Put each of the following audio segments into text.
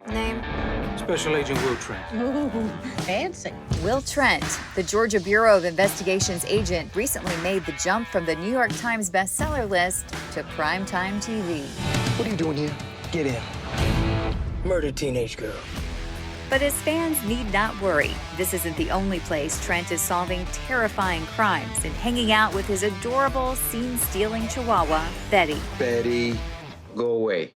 Name? Special Agent Will Trent. Ooh, fancy. Will Trent, the Georgia Bureau of Investigation's agent, recently made the jump from the New York Times bestseller list to primetime TV. What are you doing here? Get in. Murder teenage girl. But his fans need not worry. This isn't the only place Trent is solving terrifying crimes and hanging out with his adorable, scene-stealing chihuahua, Betty. Betty, go away.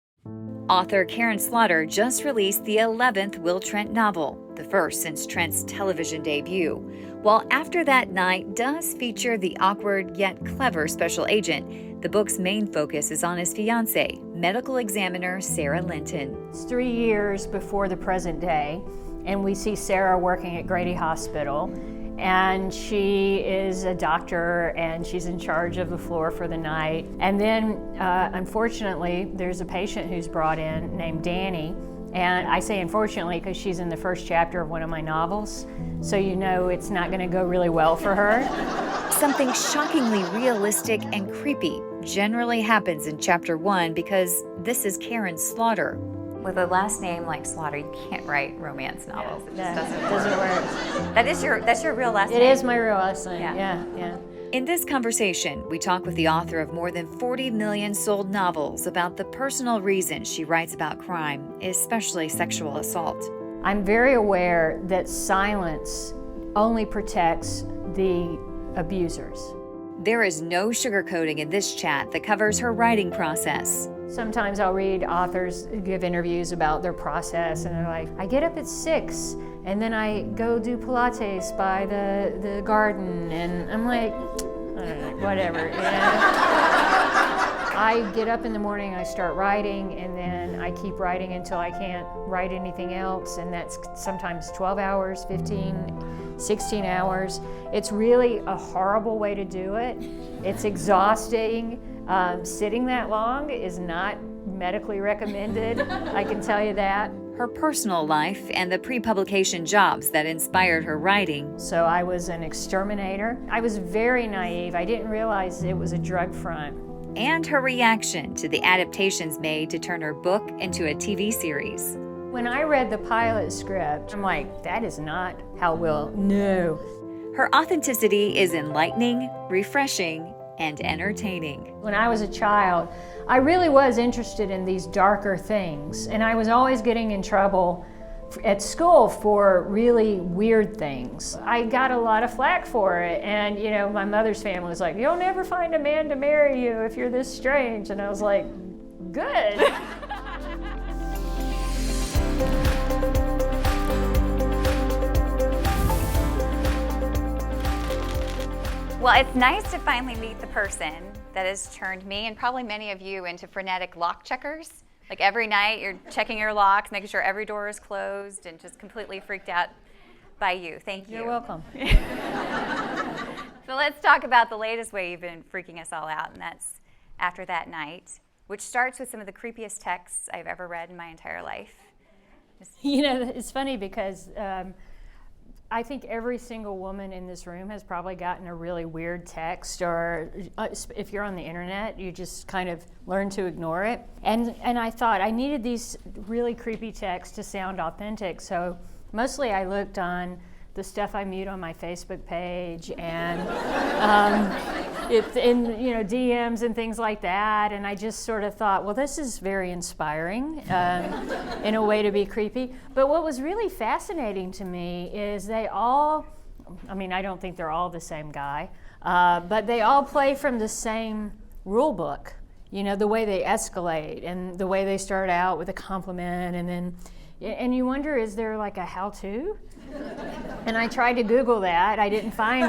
Author Karin Slaughter just released the 11th Will Trent novel, the first since Trent's television debut. While After That Night does feature the awkward yet clever special agent, the book's main focus is on his fiancée, medical examiner Sara Linton. It's 3 years before the present day, and we see Sara working at Grady Hospital, and she is a doctor, and she's in charge of the floor for the night. And then, unfortunately, there's a patient who's brought in named Danny, and I say unfortunately because she's in the first chapter of one of my novels, so you know it's not going to go really well for her. Something shockingly realistic and creepy generally happens in chapter 1 because this is Karin Slaughter. With a last name like Slaughter, you can't write romance novels. It just doesn't work. That's your real last name? It is my real last name, yeah. In this conversation, we talk with the author of more than 40 million sold novels about the personal reasons she writes about crime, especially sexual assault. I'm very aware that silence only protects the abusers. There is no sugarcoating in this chat that covers her writing process. Sometimes I'll read authors give interviews about their process, and they're like, I get up at 6, and then I go do Pilates by the garden, and I'm like, I don't know, whatever. I get up in the morning, I start writing, and then I keep writing until I can't write anything else, and that's sometimes 12 hours, 15, 16 hours. It's really a horrible way to do it. It's exhausting. Sitting that long is not medically recommended, I can tell you that. Her personal life and the pre-publication jobs that inspired her writing. So I was an exterminator. I was very naive. I didn't realize it was a drug front. And her reaction to the adaptations made to turn her book into a TV series. When I read the pilot script, I'm like, that is not how Will. No. Her authenticity is enlightening, refreshing, and entertaining. When I was a child, I really was interested in these darker things, and I was always getting in trouble at school for really weird things. I got a lot of flack for it, and you know, my mother's family was like, you'll never find a man to marry you if you're this strange, and I was like, good. Well, it's nice to finally meet the person that has turned me and probably many of you into frenetic lock checkers. Like every night you're checking your locks, making sure every door is closed, and just completely freaked out by you. Thank you. You're welcome. So let's talk about the latest way you've been freaking us all out, and that's After That Night, which starts with some of the creepiest texts I've ever read in my entire life. You know, it's funny because I think every single woman in this room has probably gotten a really weird text, or if you're on the internet, you just kind of learn to ignore it. And I thought I needed these really creepy texts to sound authentic, so mostly I looked on the stuff I mute on my Facebook page and in DMs and things like that, and I just sort of thought, well, this is very inspiring in a way to be creepy. But what was really fascinating to me is they all, I mean, I don't think they're all the same guy, but they all play from the same rule book. You know, the way they escalate and the way they start out with a compliment, and you wonder, is there like a how-to? And I tried to Google that. I didn't find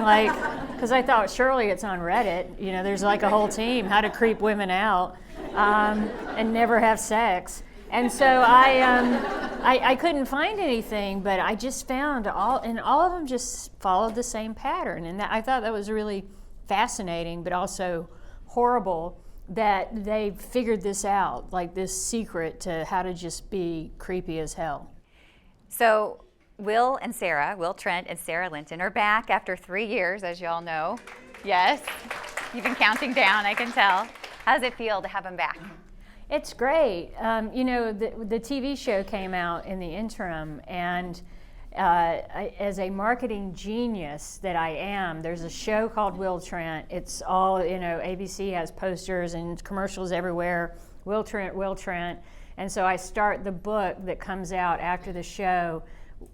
because I thought surely it's on Reddit. You know, there's like a whole team, how to creep women out and never have sex. And so I couldn't find anything, but I just found all of them just followed the same pattern. And I thought that was really fascinating, but also horrible that they figured this out, like this secret to how to just be creepy as hell. So Will Trent and Sara Linton are back after 3 years, as you all know. Yes, you've been counting down, I can tell. How does it feel to have them back? It's great. The TV show came out in the interim, and as a marketing genius that I am, there's a show called Will Trent. It's all, ABC has posters and commercials everywhere. Will Trent, Will Trent. And so I start the book that comes out after the show,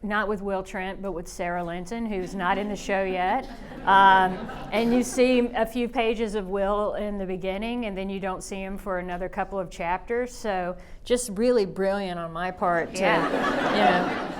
not with Will Trent, but with Sara Linton, who's not in the show yet. And you see a few pages of Will in the beginning, and then you don't see him for another couple of chapters. So just really brilliant on my part to,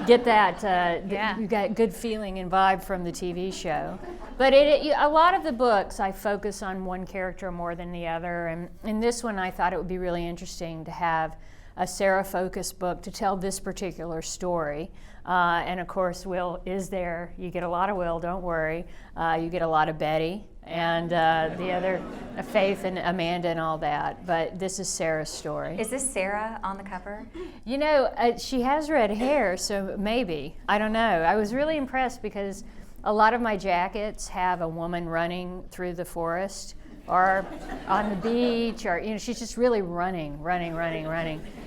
get that. You got good feeling and vibe from the TV show. But a lot of the books, I focus on one character more than the other. And in this one, I thought it would be really interesting to have a Sarah-focused book to tell this particular story. And of course, Will is there. You get a lot of Will, don't worry. You get a lot of Betty and the other Faith and Amanda and all that. But this is Sarah's story. Is this Sarah on the cover? She has red hair, so maybe. I don't know. I was really impressed because a lot of my jackets have a woman running through the forest or on the beach, or she's just really running.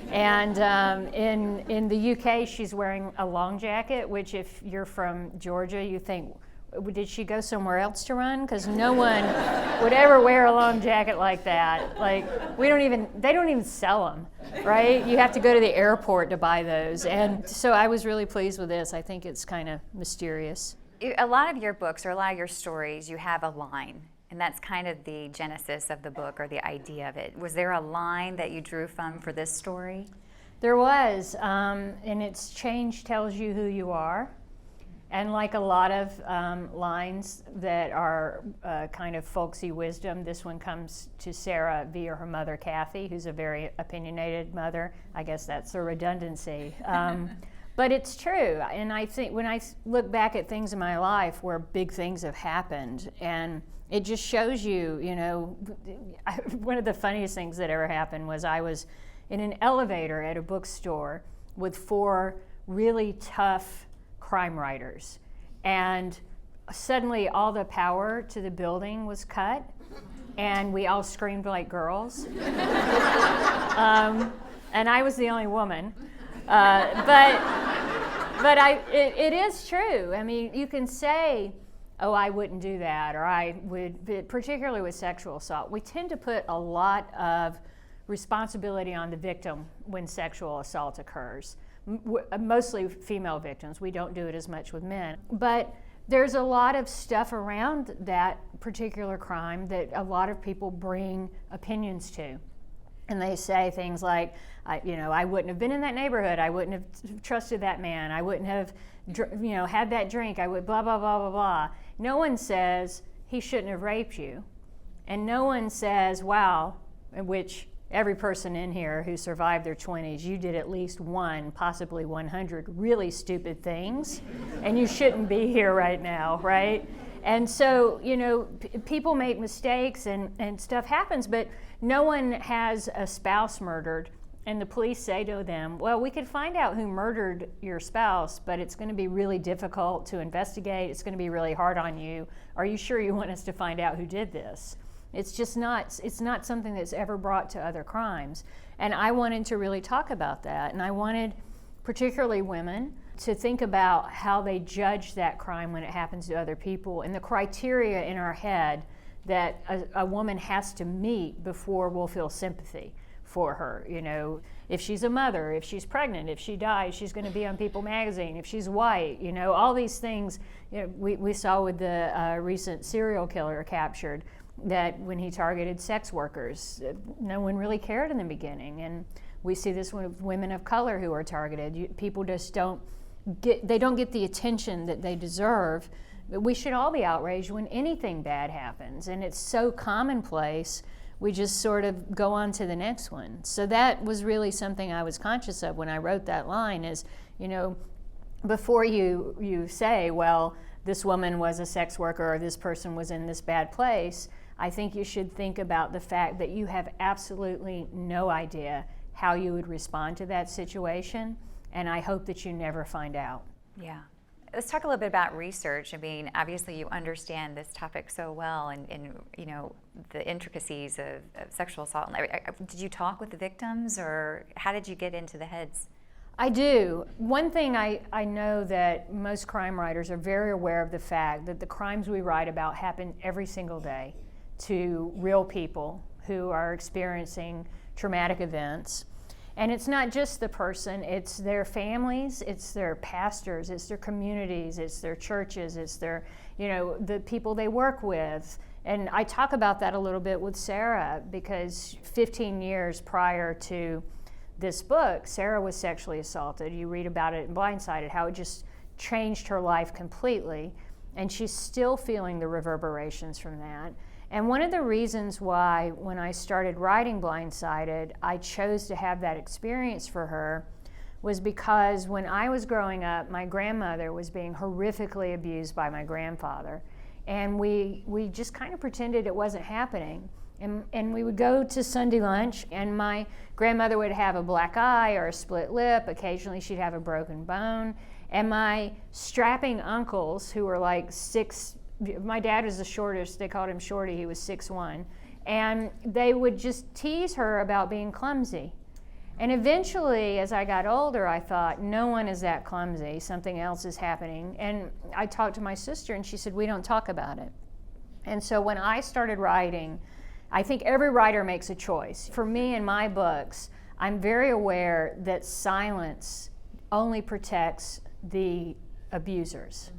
And in the UK, she's wearing a long jacket, which if you're from Georgia, you think, did she go somewhere else to run? Because no one would ever wear a long jacket like that. Like, they don't even sell them, right? You have to go to the airport to buy those. And so I was really pleased with this. I think it's kind of mysterious. A lot of your books, or a lot of your stories, you have a line. And that's kind of the genesis of the book, or the idea of it. Was there a line that you drew from for this story? There was, and it's change tells you who you are. And like a lot of lines that are kind of folksy wisdom, this one comes to Sarah via her mother, Kathy, who's a very opinionated mother. I guess that's a redundancy. But it's true, and I think when I look back at things in my life where big things have happened, and it just shows you, one of the funniest things that ever happened was I was in an elevator at a bookstore with 4 really tough crime writers, and suddenly all the power to the building was cut, and we all screamed like girls. And I was the only woman. But it is true. I mean, you can say, oh, I wouldn't do that, or I would, particularly with sexual assault. We tend to put a lot of responsibility on the victim when sexual assault occurs. Mostly female victims. We don't do it as much with men. But there's a lot of stuff around that particular crime that a lot of people bring opinions to. And they say things like, I wouldn't have been in that neighborhood. I wouldn't have trusted that man. I wouldn't have, had that drink. I would blah, blah, blah, blah, blah. No one says he shouldn't have raped you. And no one says, wow, which every person in here who survived their 20s, you did at least 1, possibly 100 really stupid things, and you shouldn't be here right now, right? And so, people make mistakes and stuff happens, but no one has a spouse murdered, and the police say to them, well, we could find out who murdered your spouse, but it's going to be really difficult to investigate. It's going to be really hard on you. Are you sure you want us to find out who did this? It's not something that's ever brought to other crimes. And I wanted to really talk about that. And I wanted particularly women to think about how they judge that crime when it happens to other people, and the criteria in our head that a woman has to meet before we'll feel sympathy for her. If she's a mother, if she's pregnant, if she dies, she's going to be on People magazine. If she's white, all these things. We saw with the recent serial killer captured, that when he targeted sex workers, no one really cared in the beginning. And we see this with women of color who are targeted. People just don't get the attention that they deserve. We should all be outraged when anything bad happens, and it's so commonplace, we just sort of go on to the next one. So that was really something I was conscious of when I wrote that line is, before you say, well, this woman was a sex worker or this person was in this bad place, I think you should think about the fact that you have absolutely no idea how you would respond to that situation, and I hope that you never find out. Yeah. Let's talk a little bit about research. I mean, obviously you understand this topic so well, and you know the intricacies of sexual assault. Did you talk with the victims, or how did you get into the heads? I do. One thing I know that most crime writers are very aware of the fact that the crimes we write about happen every single day to real people who are experiencing traumatic events. And it's not just the person, it's their families, it's their pastors, it's their communities, it's their churches, it's their, you know, the people they work with. And I talk about that a little bit with Sara, because 15 years prior to this book, Sara was sexually assaulted. You read about it in Blindsided, how it just changed her life completely. And she's still feeling the reverberations from that. And one of the reasons why, when I started writing Blindsided, I chose to have that experience for her was because when I was growing up, my grandmother was being horrifically abused by my grandfather. And we just kind of pretended it wasn't happening. And we would go to Sunday lunch, and my grandmother would have a black eye or a split lip. Occasionally she'd have a broken bone. And my strapping uncles, who were like my dad was the shortest, they called him Shorty, he was 6'1", and they would just tease her about being clumsy. And eventually, as I got older, I thought, no one is that clumsy, something else is happening. And I talked to my sister, and she said, we don't talk about it. And so when I started writing, I think every writer makes a choice. For me, in my books, I'm very aware that silence only protects the abusers.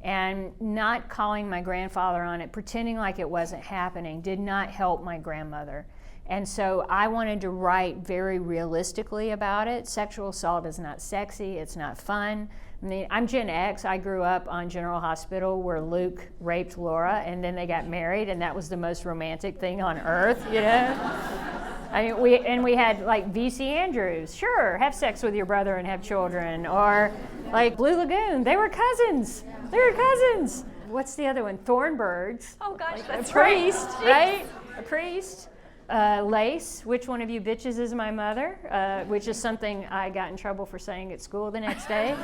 And not calling my grandfather on it, pretending like it wasn't happening, did not help my grandmother. And so I wanted to write very realistically about it. Sexual assault is not sexy, it's not fun. I mean, I'm Gen X. I grew up on General Hospital where Luke raped Laura, and then they got married, and that was the most romantic thing on earth, you know? I mean, we had like V.C. Andrews, sure, have sex with your brother and have children, or like Blue Lagoon, they were cousins. They were cousins. What's the other one? Thornbirds. Oh gosh, like that's a priest, right? A priest. Lace, which one of you bitches is my mother? Which is something I got in trouble for saying at school the next day.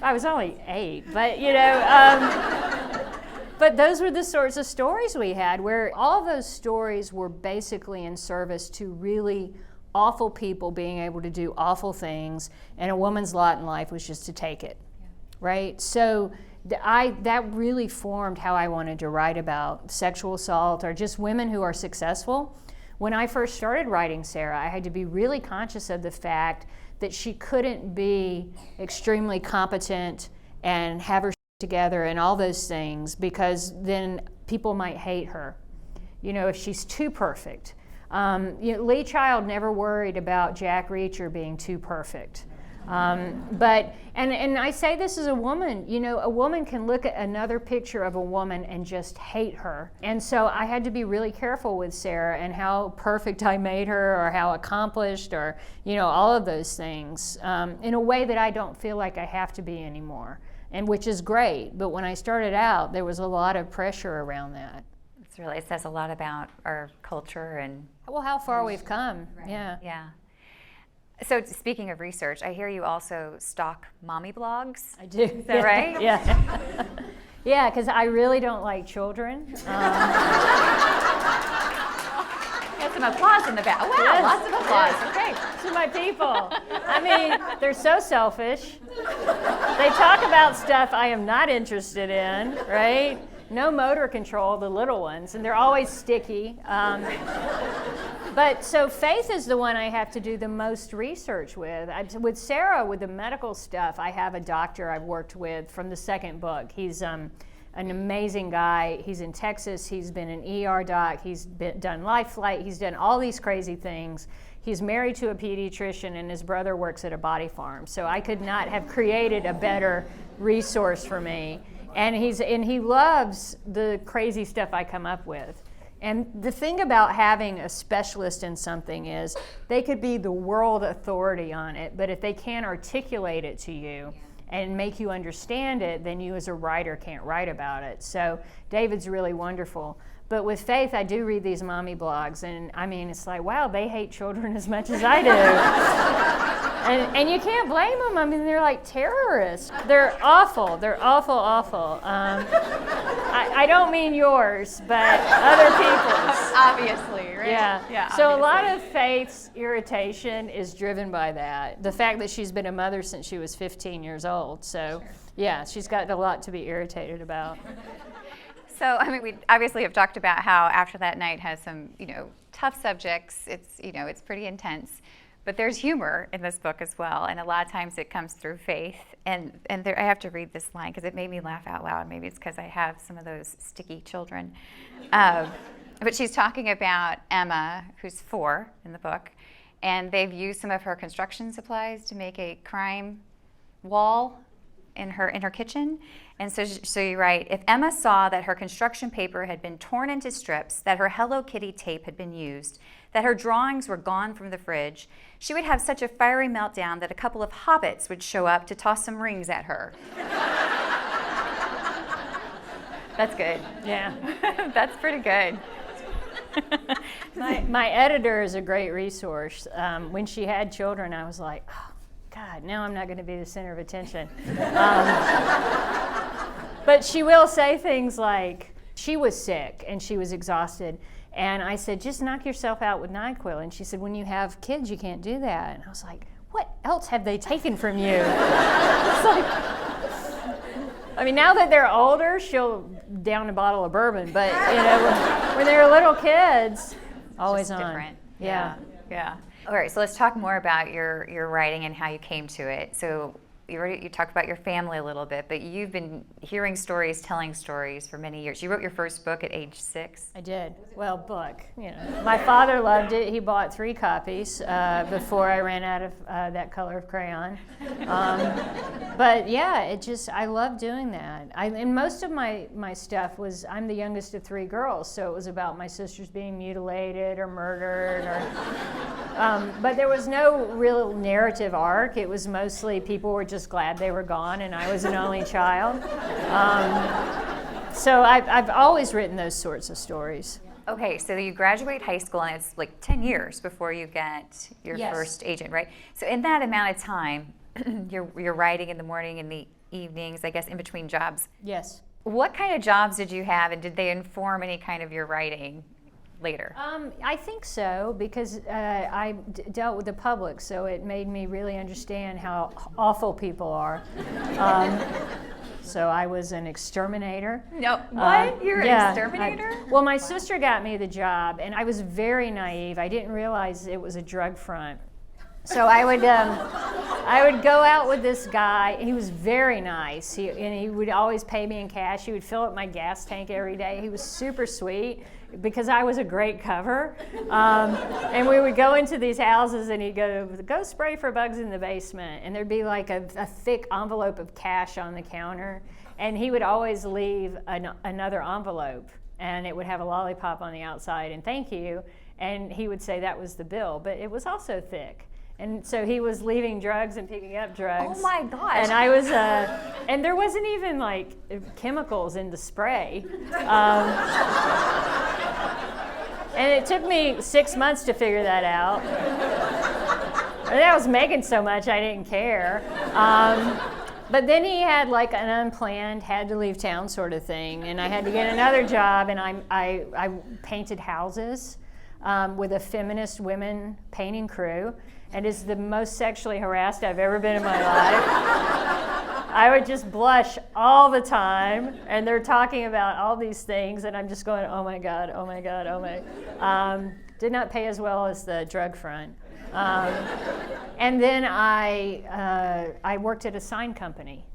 I was only 8, but you know. But those were the sorts of stories we had, where all those stories were basically in service to really awful people being able to do awful things, and a woman's lot in life was just to take it, right? So that really formed how I wanted to write about sexual assault or just women who are successful. When I first started writing Sara, I had to be really conscious of the fact that she couldn't be extremely competent and have her together and all those things, because then people might hate her, you know, if she's too perfect. You know, Lee Child never worried about Jack Reacher being too perfect. But I say this as a woman, you know, a woman can look at another picture of a woman and just hate her. And so I had to be really careful with Sara and how perfect I made her, or how accomplished, or, you know, all of those things, in a way that I don't feel like I have to be anymore, and which is great. But when I started out, there was a lot of pressure around that. It says a lot about our culture and how far we've come. Right. Yeah. So speaking of research, I hear you also stalk mommy blogs. I do. Is that right? Yeah. Yeah, because I really don't like children. Got some applause in the back. Wow, yes, lots of applause. yes. Okay. To my people. I mean, they're so selfish. They talk about stuff I am not interested in, right? No motor control, the little ones, and they're always sticky. But so Faith is the one I have to do the most research with. With Sara, with the medical stuff, I have a doctor I've worked with from the second book. He's an amazing guy. He's in Texas. He's been an ER doc. He's done Life Flight. He's done all these crazy things. He's married to a pediatrician, and his brother works at a body farm. So I could not have created a better resource for me. And he loves the crazy stuff I come up with. And the thing about having a specialist in something is they could be the world authority on it, but if they can't articulate it to you and make you understand it, then you as a writer can't write about it. So David's really wonderful. But with Faith, I do read these mommy blogs, and I mean, it's like, wow, they hate children as much as I do. And you can't blame them. I mean, they're like terrorists. They're awful. They're awful, awful. I don't mean yours, but other people's. Obviously, right? Yeah. So a lot of Faith's irritation is driven by that. The fact that she's been a mother since she was 15 years old. So, yeah, she's got a lot to be irritated about. So, I mean, we obviously have talked about how After That Night has some, tough subjects. It's pretty intense. But there's humor in this book as well, and a lot of times it comes through Faith. And I have to read this line because it made me laugh out loud. Maybe it's because I have some of those sticky children. But she's talking about Emma, who's 4 in the book, and they've used some of her construction supplies to make a crime wall in her kitchen. And so you write, if Emma saw that her construction paper had been torn into strips, that her Hello Kitty tape had been used, that her drawings were gone from the fridge, she would have such a fiery meltdown that a couple of hobbits would show up to toss some rings at her. That's good. Yeah. That's pretty good. My editor is a great resource. When she had children, I was like, oh, God, now I'm not going to be the center of attention. But she will say things like, she was sick and she was exhausted. And I said, just knock yourself out with NyQuil. And she said, when you have kids, you can't do that. And I was like, what else have they taken from you? It's like, I mean, now that they're older, she'll down a bottle of bourbon. But, when they were little kids, always just on. Different. Yeah. All right, so let's talk more about your writing and how you came to it. So you talked about your family a little bit, but you've been hearing stories, telling stories for many years. You wrote your first book at age 6. I did. Well, book. My father loved it. He bought 3 copies before I ran out of that color of crayon. But yeah, I love doing that. And most of my stuff was, I'm the youngest of 3 girls, so it was about my sisters being mutilated or murdered, but there was no real narrative arc. It was mostly people were just glad they were gone, and I was an only child. So I've always written those sorts of stories. Okay, so you graduate high school, and it's like 10 years before you get your first agent, right? So in that amount of time, you're writing in the morning and the evenings, I guess, in between jobs. Yes. What kind of jobs did you have, and did they inform any kind of your writing later? I think so, because I dealt with the public, so it made me really understand how awful people are. So I was an exterminator. No, what? You're an exterminator? Well, my sister got me the job, and I was very naive. I didn't realize it was a drug front. So I would go out with this guy. He was very nice, and he would always pay me in cash. He would fill up my gas tank every day. He was super sweet because I was a great cover. And we would go into these houses, and he'd go spray for bugs in the basement. And there'd be like a thick envelope of cash on the counter. And he would always leave another envelope, and it would have a lollipop on the outside, and thank you. And he would say that was the bill, but it was also thick. And so he was leaving drugs and picking up drugs. Oh my gosh. And I was, and there wasn't even like chemicals in the spray. And it took me 6 months to figure that out. And I was making so much I didn't care. But then he had like an unplanned, had to leave town sort of thing. And I had to get another job, and I painted houses with a feminist women painting crew. And it's the most sexually harassed I've ever been in my life. I would just blush all the time, and they're talking about all these things, and I'm just going, oh my God, oh my God, oh my. Did not pay as well as the drug front. And then I worked at a sign company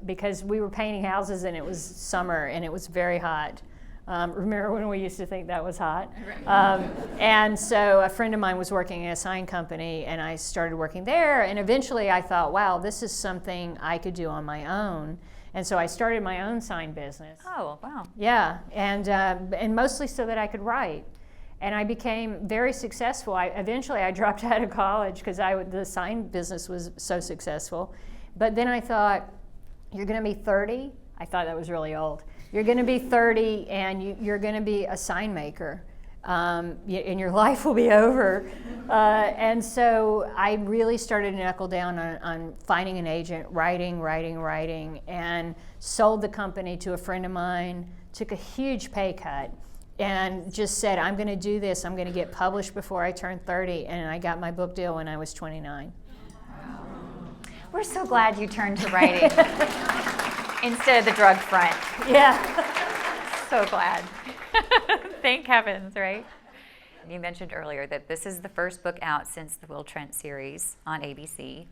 because we were painting houses, and it was summer, and it was very hot. Remember when we used to think that was hot? And so a friend of mine was working at a sign company, and I started working there. And eventually I thought, wow, this is something I could do on my own. And so I started my own sign business. Oh, wow. Yeah, and mostly so that I could write. And I became very successful. Eventually I dropped out of college because the sign business was so successful. But then I thought, you're going to be 30? I thought that was really old. You're going to be 30 and you're going to be a sign maker. and your life will be over. And so I really started to knuckle down on finding an agent, writing, and sold the company to a friend of mine, took a huge pay cut, and just said, I'm going to do this. I'm going to get published before I turn 30. And I got my book deal when I was 29. We're so glad you turned to writing instead of the drug front. Yeah. So glad. Thank heavens, right? You mentioned earlier that this is the first book out since the Will Trent series on ABC.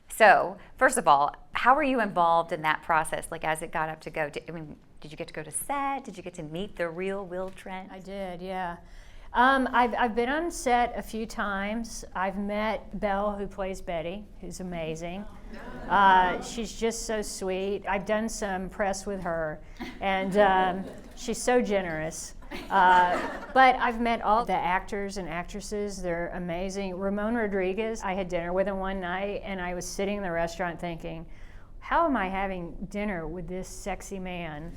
So, first of all, how were you involved in that process, like as it got up to go? Did you get to go to set? Did you get to meet the real Will Trent? I did, yeah. I've been on set a few times. I've met Belle, who plays Betty, who's amazing. She's just so sweet. I've done some press with her, and she's so generous. But I've met all the actors and actresses. They're amazing. Ramon Rodriguez, I had dinner with him one night, and I was sitting in the restaurant thinking, how am I having dinner with this sexy man?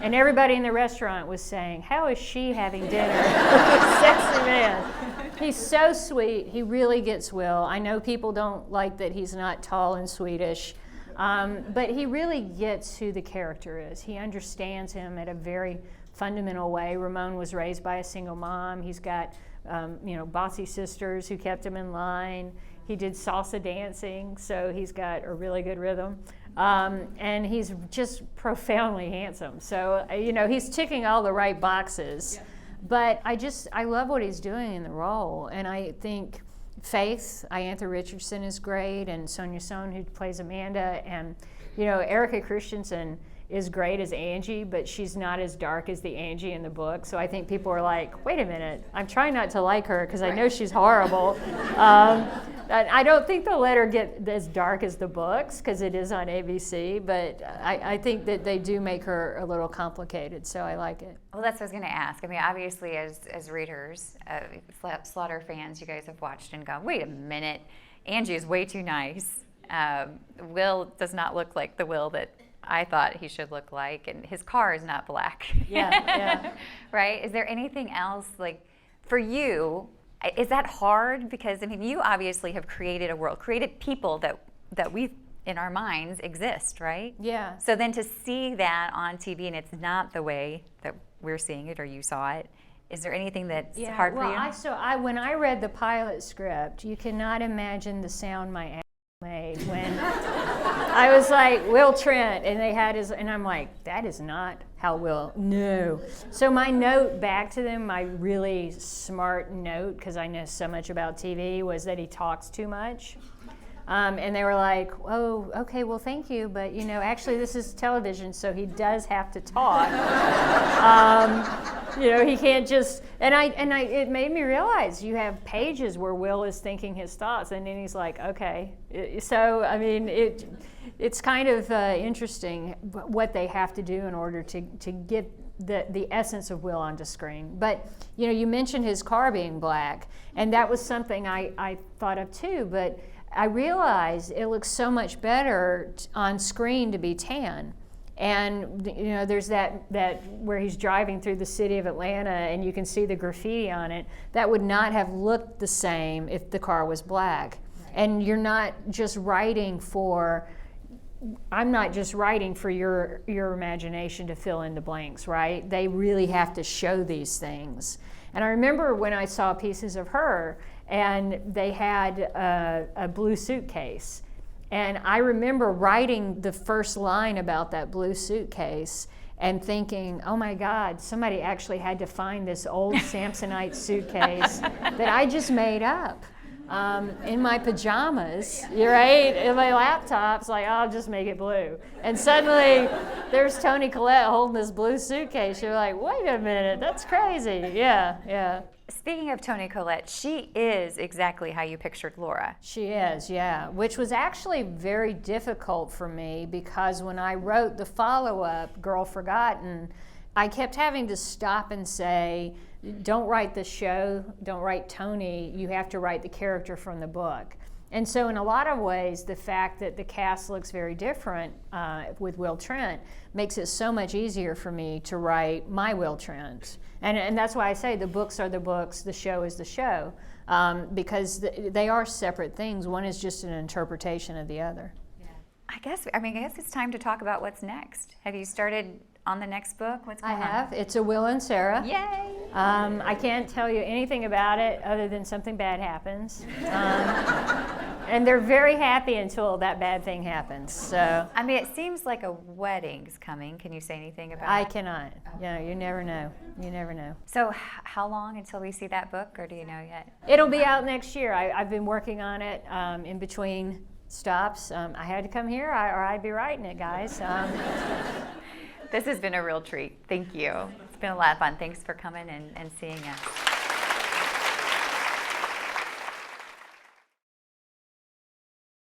And everybody in the restaurant was saying, how is she having dinner with this sexy man? He's so sweet. He really gets Will. I know people don't like that he's not tall and Swedish, but he really gets who the character is. He understands him at a very fundamental way. Ramon was raised by a single mom. He's got bossy sisters who kept him in line. He did salsa dancing, so he's got a really good rhythm. And he's just profoundly handsome. So, he's ticking all the right boxes. Yeah. But I love what he's doing in the role. And I think Faith, Iantha Richardson, is great, and Sonia Sohn, who plays Amanda. And, Erica Christensen is great as Angie, but she's not as dark as the Angie in the book. So I think people are like, wait a minute, I'm trying not to like her because I know she's horrible. I don't think they'll let her get as dark as the books because it is on ABC, but I think that they do make her a little complicated, so I like it. Well, that's what I was going to ask. Obviously, as readers, Slaughter fans, you guys have watched and gone, wait a minute, Angie is way too nice. Will does not look like the Will that I thought he should look like, and his car is not black. Yeah. Right? Is there anything else, like, for you, is that hard? Because, you obviously have created a world, created people that we, in our minds, exist, right? Yeah. So then to see that on TV and it's not the way that we're seeing it or you saw it, is there anything that's hard for you? When I read the pilot script, you cannot imagine the sound my ass made when I was like, Will Trent, and they had and I'm like, that is not how Will, no. So my note back to them, my really smart note, because I know so much about TV, was that he talks too much. And they were like, oh, okay, well, thank you, but actually this is television, so he does have to talk. He can't just, it made me realize you have pages where Will is thinking his thoughts, and then he's like, okay. So, it's kind of interesting what they have to do in order to get the essence of Will onto screen. But, you mentioned his car being black, and that was something I thought of too, but I realized it looks so much better on screen to be tan. And there's that where he's driving through the city of Atlanta and you can see the graffiti on it. That would not have looked the same if the car was black. Right. And you're not just writing for, I'm not just writing for your imagination to fill in the blanks, right? They really have to show these things. And I remember when I saw pieces of her, and they had a blue suitcase. And I remember writing the first line about that blue suitcase and thinking, oh my God, somebody actually had to find this old Samsonite suitcase that I just made up in my pajamas, right? In my laptop, it's like, oh, I'll just make it blue. And suddenly there's Toni Collette holding this blue suitcase. You're like, wait a minute, that's crazy. Yeah. Speaking of Toni Collette, she is exactly how you pictured Laura. She is, yeah, which was actually very difficult for me because when I wrote the follow-up, Girl Forgotten, I kept having to stop and say, don't write the show, don't write Toni, you have to write the character from the book. And so in a lot of ways, the fact that the cast looks very different with Will Trent makes it so much easier for me to write my Will Trent. And that's why I say the books are the books, the show is the show, because they are separate things. One is just an interpretation of the other. Yeah. I guess it's time to talk about what's next. Have you started on the next book? What's going on? I have. It's a Will and Sara. Yay! I can't tell you anything about it other than something bad happens. And they're very happy until that bad thing happens. So I mean, it seems like a wedding's coming. Can you say anything about I it? cannot. You never know. You never know. So how long until we see that book, or do you know yet? It'll be out next year. I've been working on it in between stops. I had to come here, or I'd be writing it, guys. This has been a real treat. Thank you. It's been a lot of fun. Thanks for coming and seeing us.